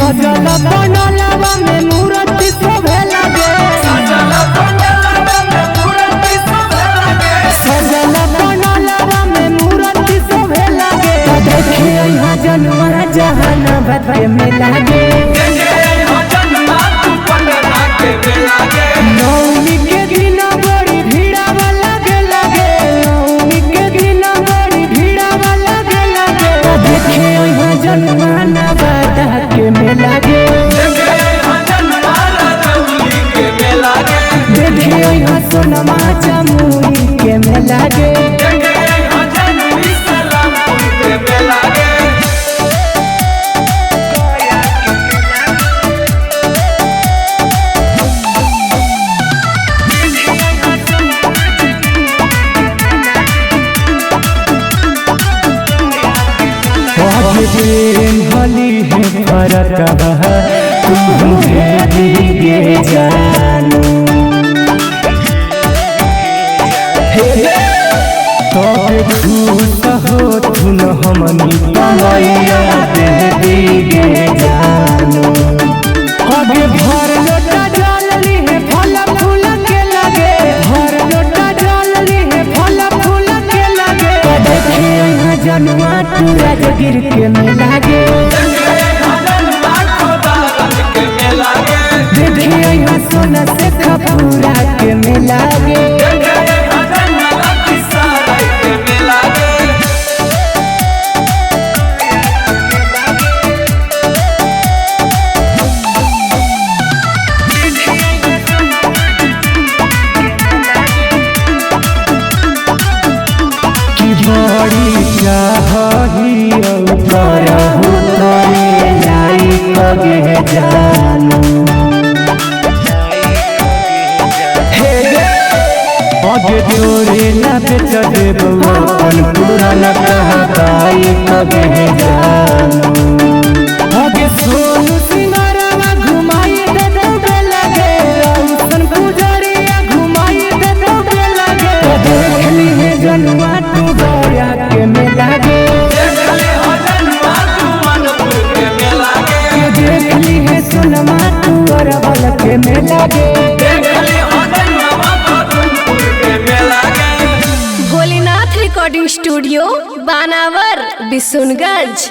सजल बनलवा में मूर्ति शोभे लगे सजल बनलवा में मूर्ति शोभे लगे देखिए यहाँ जन्मा जहानाबाद में लागे नवमी के दिन बड़ी भीड़ा लगे नवमी के दिन बड़ी भीड़ा लगे देखिए यहाँ जन्मानाबाद के मेला गे देखिए यहाँ सोनमा जमुई के मेला गे भली है फरक तुम्हें दिए जानू तो खुश हो तुन हमनी कमैया दे दिए जानू आगे भर लोटा जल ली है फल फूल के लगे भर लोटा जल ली है फल फूल के लगे देखिए यहाँ जनुआ तू राजगिर के मेला गे देखिए यहाँ सोना से खपूरा के मेला गे बड़ी चाही करहु तोरे लाई कगे जानू आगे तोरे ना बेच देबो अपन पुराना कहताई कगे जानू आगे सोनू सिंगारवा घुमाई दे दे लगे रौशन गुजरिया घुमाई दे दे लगे देखली है जनुआ तू गया के मेला गे देखली है सोनमा तू अरवल के मेला गे भोलेनाथ रिकॉर्डिंग स्टूडियो बानावर बिशुनगंज।